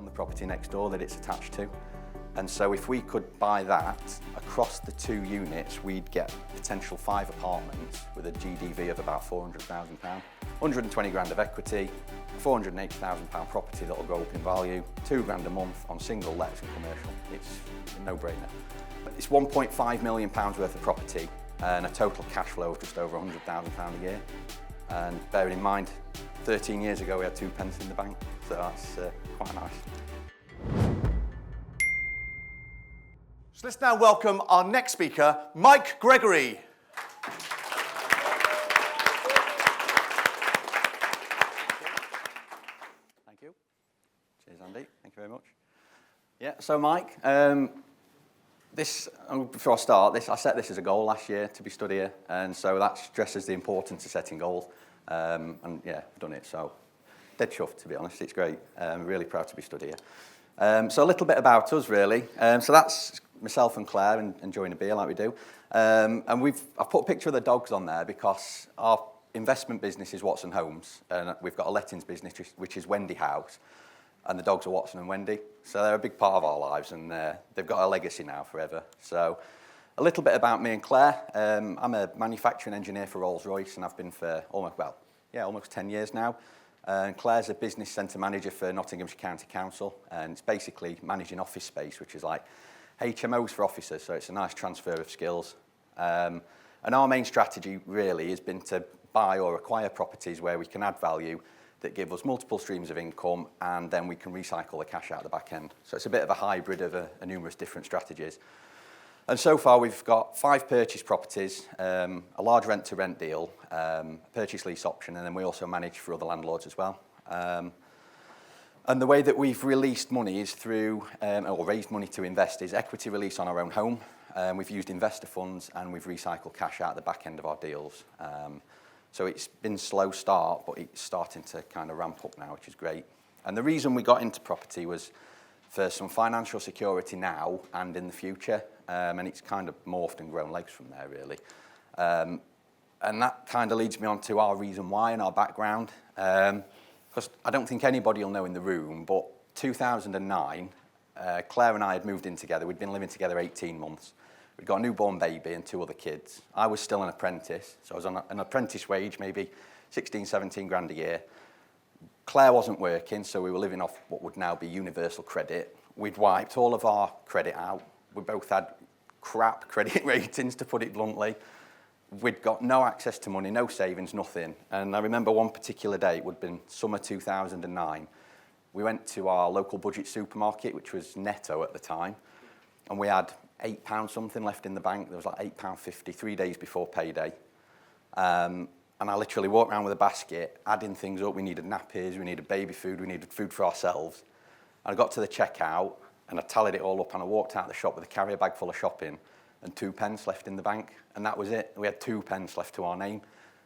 own the property next door that it's attached to. And so if we could buy that across the 2 units, we'd get potential 5 apartments with a GDV of about £400,000, 120 grand of equity, £480,000 property that'll go up in value, £2 grand a month on single lets and commercial. It's a no-brainer. It's £1.5 million worth of property and a total cash flow of just over £100,000 a year. And bearing in mind, 13 years ago we had 2 pence in the bank, so that's quite nice. So let's now welcome our next speaker, Mike Gregory. Thank you. Cheers, Andy. Thank you very much. Yeah, so Mike, before I start, I set this as a goal last year to be stood here, and so that stresses the importance of setting goals. And yeah, I've done it, so dead chuffed, to be honest. It's great. I'm really proud to be stood here. So a little bit about us, really. So that's myself and Claire enjoying a beer like we do. And I've put a picture of the dogs on there because our investment business is Watson Homes, and we've got a lettings business which is Wendy House, and the dogs are Watson and Wendy. So they're a big part of our lives, and they've got a legacy now forever. So a little bit about me and Claire. I'm a manufacturing engineer for Rolls-Royce, and I've been for almost 10 years now. And Claire's a business centre manager for Nottinghamshire County Council, and it's basically managing office space, which is like HMOs for officers, so it's a nice transfer of skills. And our main strategy really has been to buy or acquire properties where we can add value that give us multiple streams of income, and then we can recycle the cash out of the back end. So it's a bit of a hybrid of a numerous different strategies. And so far we've got 5 purchase properties, a large rent-to-rent deal, purchase lease option, and then we also manage for other landlords as well. And the way that we've released money is through, or raised money to invest, is equity release on our own home. We've used investor funds, and we've recycled cash out at the back end of our deals. So it's been a slow start, but it's starting to kind of ramp up now, which is great. And the reason we got into property was for some financial security now and in the future. And it's kind of morphed and grown legs from there, really. And that kind of leads me on to our reason why and our background. Because I don't think anybody will know in the room, but 2009, Claire and I had moved in together. We'd been living together 18 months. We'd got a newborn baby and 2 other kids. I was still an apprentice, so I was on an apprentice wage, maybe 16, 17 grand a year. Claire wasn't working, so we were living off what would now be universal credit. We'd wiped all of our credit out. We both had crap credit ratings, to put it bluntly. We'd got no access to money, no savings, nothing. And I remember one particular day, it would have been summer 2009. We went to our local budget supermarket, which was Netto at the time, and we had £8 something left in the bank. There was like £8.50 3 days before payday. And I literally walked around with a basket, adding things up. We needed nappies, we needed baby food, we needed food for ourselves. And I got to the checkout, and I tallied it all up, and I walked out of the shop with a carrier bag full of shopping and 2 pence left in the bank, and that was it. We had 2 pence left to our name.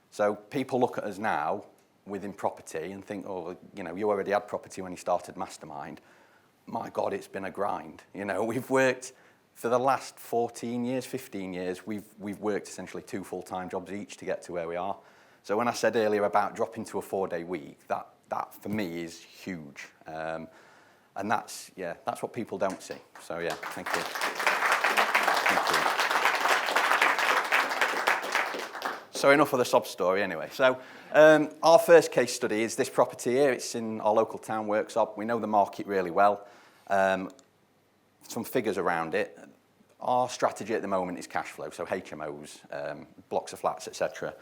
So people look at us now within property and think, oh, you know, you already had property when you started Mastermind. My God, it's been a grind. You know, we've worked for the last 14 years, 15 years, we've worked essentially 2 full-time jobs each to get to where we are. So when I said earlier about dropping to a 4-day week, that for me is huge. And that's what people don't see. So yeah, thank you. Thank you. So enough of the sob story anyway. So our first case study is this property here. It's in our local town workshop. We know the market really well. Some figures around it. Our strategy at the moment is cash flow, so HMOs, blocks of flats, etc.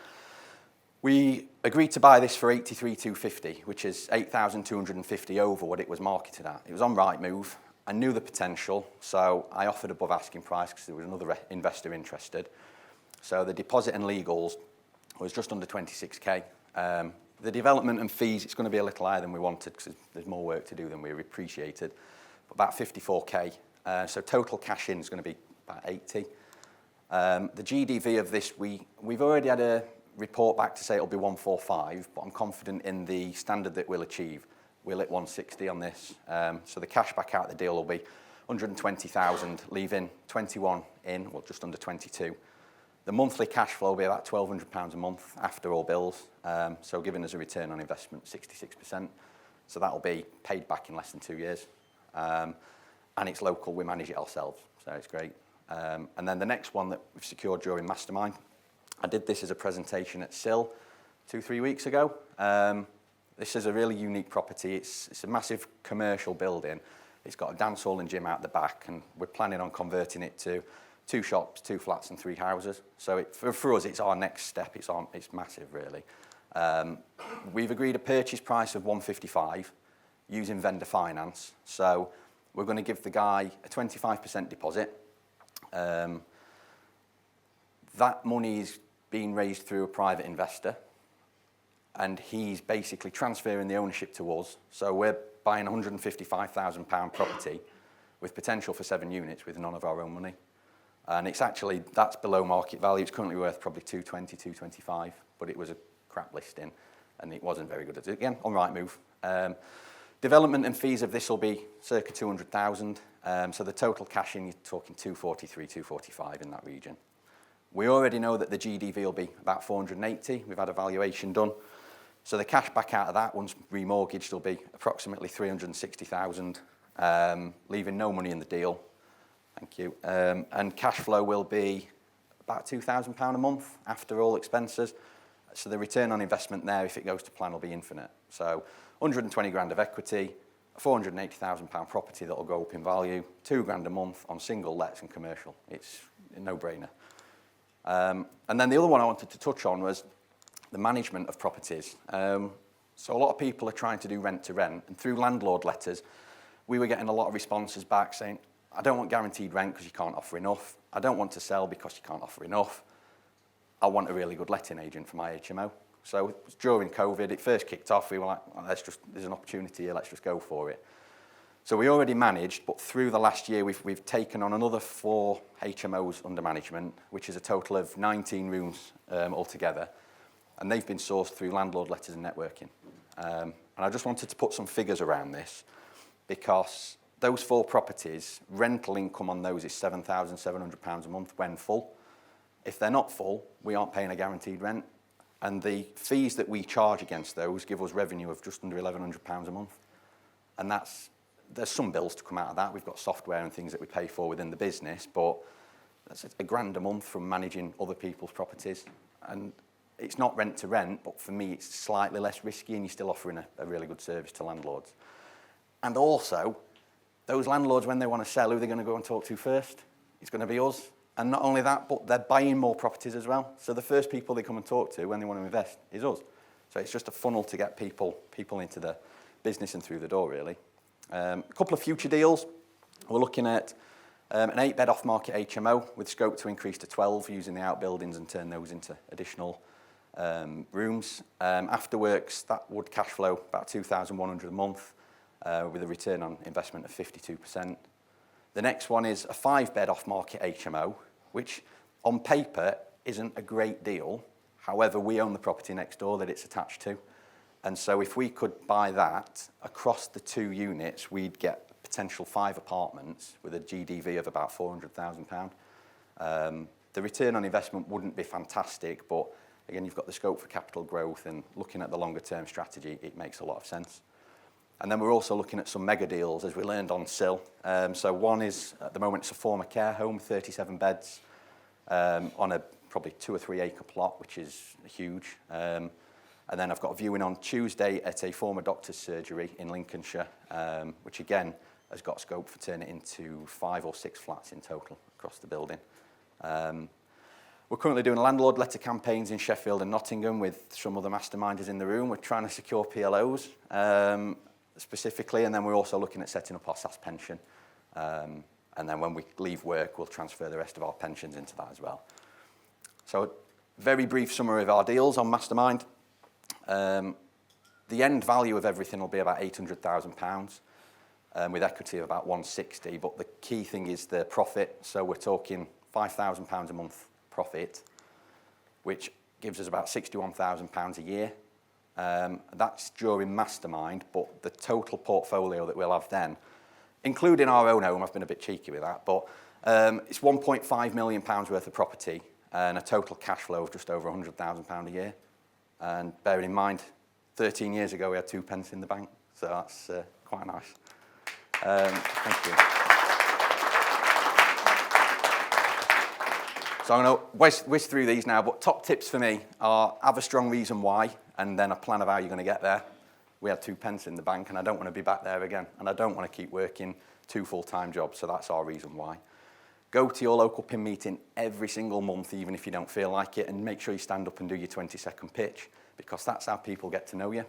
We agreed to buy this for 83,250, which is 8,250 over what it was marketed at. It was on Rightmove. I knew the potential, so I offered above asking price because there was another investor interested. So the deposit and legals was just under 26k. The development and fees, it's going to be a little higher than we wanted because there's more work to do than we appreciated, but about 54k. So total cash in is going to be about 80. The GDV of this, we've already had a report back to say it'll be 145, but I'm confident in the standard that we'll achieve. We'll hit 160 on this. So the cash back out the deal will be 120,000, leaving 21 in, well, just under 22. The monthly cash flow will be about £1,200 a month after all bills, so giving us a return on investment 66%. So that'll be paid back in less than 2 years. And it's local, we manage it ourselves, so it's great. And then the next one that we've secured during Mastermind, I did this as a presentation at SIL 2-3 weeks ago. This is a really unique property. It's a massive commercial building. It's got a dance hall and gym out the back, and we're planning on converting it to 2 shops, 2 flats and 3 houses. So for us, it's our next step. It's massive, really. We've agreed a purchase price of 155 using vendor finance. So we're going to give the guy a 25% deposit. That money is being raised through a private investor, and he's basically transferring the ownership to us. So we're buying a £155,000 property with potential for 7 units with none of our own money. And that's below market value. It's currently worth probably 220, 225, but it was a crap listing and it wasn't very good at it. Again, on Rightmove. Development and fees of this will be circa 200,000. So the total cash in, you're talking 243, 245 in that region. We already know that the GDV will be about 480. We've had a valuation done. So the cash back out of that, once remortgaged, will be approximately 360,000, leaving no money in the deal. Thank you. And cash flow will be about £2,000 a month after all expenses. So the return on investment there, if it goes to plan, will be infinite. So 120 grand of equity, a £480,000 property that will go up in value, £2 grand a month on single lets and commercial. It's a no-brainer. And then the other one I wanted to touch on was the management of properties. So a lot of people are trying to do rent to rent, and through landlord letters, we were getting a lot of responses back saying, I don't want guaranteed rent because you can't offer enough. I don't want to sell because you can't offer enough. I want a really good letting agent for my HMO. So during COVID, it first kicked off. We were like, well, there's an opportunity here, let's just go for it. So we already managed, but through the last year, we've taken on another 4 HMOs under management, which is a total of 19 rooms altogether. And they've been sourced through landlord letters and networking. And I just wanted to put some figures around this, because those 4 properties, rental income on those is £7,700 a month when full. If they're not full, we aren't paying a guaranteed rent. And the fees that we charge against those give us revenue of just under £1,100 a month. And there's some bills to come out of that. We've got software and things that we pay for within the business, but that's £1,000 a month from managing other people's properties. And it's not rent to rent, but for me, it's slightly less risky, and you're still offering a really good service to landlords. And also, those landlords, when they want to sell, who they're going to go and talk to first? It's going to be us. And not only that, but they're buying more properties as well. So the first people they come and talk to when they want to invest is us. So it's just a funnel to get people into the business and through the door, really. A couple of future deals. We're looking at an 8-bed off-market HMO with scope to increase to 12 using the outbuildings and turn those into additional rooms. After works, that would cash flow about £2,100 a month with a return on investment of 52%. The next one is a 5-bed off-market HMO, which on paper isn't a great deal. However, we own the property next door that it's attached to. And so if we could buy that across the 2 units, we'd get potential 5 apartments with a GDV of about £400,000. The return on investment wouldn't be fantastic, but again, you've got the scope for capital growth, and looking at the longer term strategy, it makes a lot of sense. And then we're also looking at some mega deals, as we learned on SIL. So one is, at the moment, it's a former care home, 37 beds, on a probably 2 or 3 acre plot, which is huge. And then I've got a viewing on Tuesday at a former doctor's surgery in Lincolnshire, which again has got scope for turning it into 5 or 6 flats in total across the building. We're currently doing landlord letter campaigns in Sheffield and Nottingham with some other masterminders in the room. We're trying to secure PLOs specifically, and then we're also looking at setting up our SAS pension. And then when we leave work, we'll transfer the rest of our pensions into that as well. So, very brief summary of our deals on Mastermind. The end value of everything will be about £800,000 with equity of about 160. But the key thing is the profit. So we're talking £5,000 a month profit, which gives us about £61,000 a year. That's during Mastermind, but the total portfolio that we'll have then, including our own home, I've been a bit cheeky with that, but it's £1.5 million worth of property and a total cash flow of just over £100,000 a year. And bearing in mind, 13 years ago we had 2 pence in the bank, so that's quite nice. Thank you. So I'm going to whiz through these now, but top tips for me are have a strong reason why, and then a plan of how you're going to get there. We had 2 pence in the bank, and I don't want to be back there again, and I don't want to keep working 2 full-time jobs, so that's our reason why. Go to your local PIN meeting every single month, even if you don't feel like it, and make sure you stand up and do your 20-second pitch, because that's how people get to know you.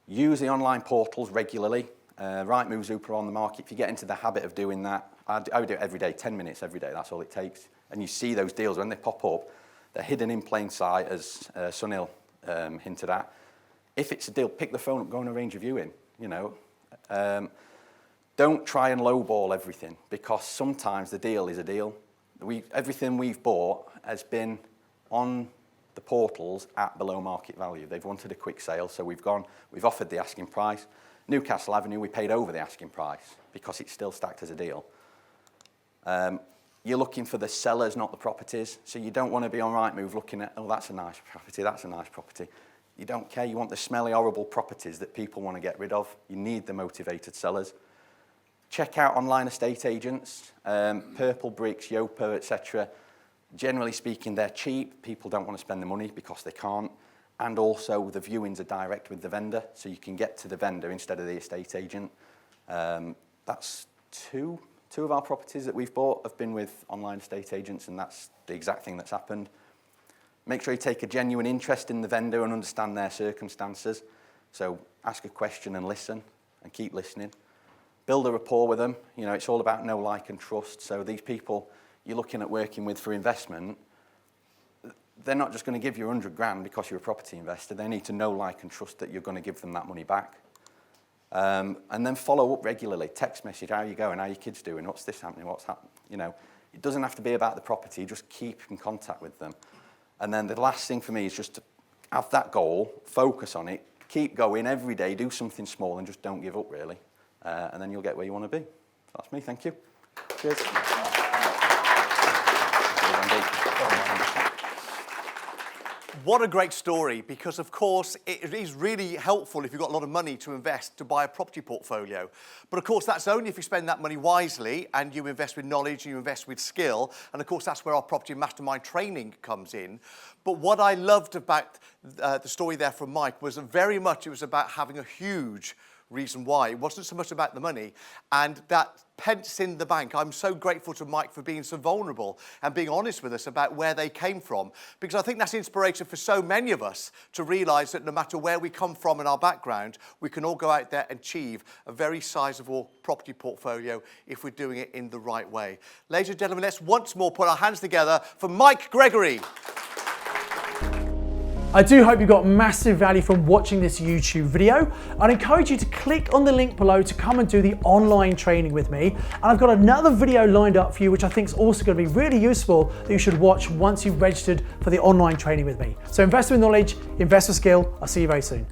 Use the online portals regularly. Rightmove, Zoopla are on the market. If you get into the habit of doing that, I would do it every day, 10 minutes every day, that's all it takes. And you see those deals, when they pop up, they're hidden in plain sight, as Sunil hinted at. If it's a deal, pick the phone up, go and arrange a viewing, you know. Don't try and lowball everything, because sometimes the deal is a deal. Everything we've bought has been on the portals at below market value. They've wanted a quick sale, so we've offered the asking price. Newcastle Avenue, we paid over the asking price because it's still stacked as a deal. You're looking for the sellers, not the properties. So you don't want to be on Rightmove looking at, oh, that's a nice property, that's a nice property. You don't care. You want the smelly, horrible properties that people want to get rid of. You need the motivated sellers. Check out online estate agents, Purple Bricks, Yopa, etc. Generally speaking, they're cheap. People don't want to spend the money because they can't. And also, the viewings are direct with the vendor, so you can get to the vendor instead of the estate agent. That's two of our properties that we've bought have been with online estate agents, and that's the exact thing that's happened. Make sure you take a genuine interest in the vendor and understand their circumstances. So ask a question and listen, and keep listening. Build a rapport with them. You know, it's all about know, like, and trust. So these people you're looking at working with for investment, they're not just going to give you 100 grand because you're a property investor. They need to know, like, and trust that you're going to give them that money back. And then follow up regularly. Text message, how are you going? How are your kids doing? What's this happening? What's happening? You know, it doesn't have to be about the property. Just keep in contact with them. And then the last thing for me is just to have that goal, focus on it, keep going every day, do something small, and just don't give up, really. And then you'll get where you want to be. That's me. Thank you. Cheers. What a great story, because of course it is really helpful if you've got a lot of money to invest to buy a property portfolio. But of course that's only if you spend that money wisely and you invest with knowledge and you invest with skill. And of course that's where our Property Mastermind training comes in. But what I loved about the story there from Mike was very much it was about having a huge reason why. It wasn't so much about the money and that pence in the bank. I'm so grateful to Mike for being so vulnerable and being honest with us about where they came from, because I think that's inspiration for so many of us to realise that no matter where we come from in our background, we can all go out there and achieve a very sizable property portfolio if we're doing it in the right way. Ladies and gentlemen, let's once more put our hands together for Mike Gregory. I do hope you got massive value from watching this YouTube video. I'd encourage you to click on the link below to come and do the online training with me. And I've got another video lined up for you, which I think is also going to be really useful that you should watch once you've registered for the online training with me. So invest with knowledge, invest with skill. I'll see you very soon.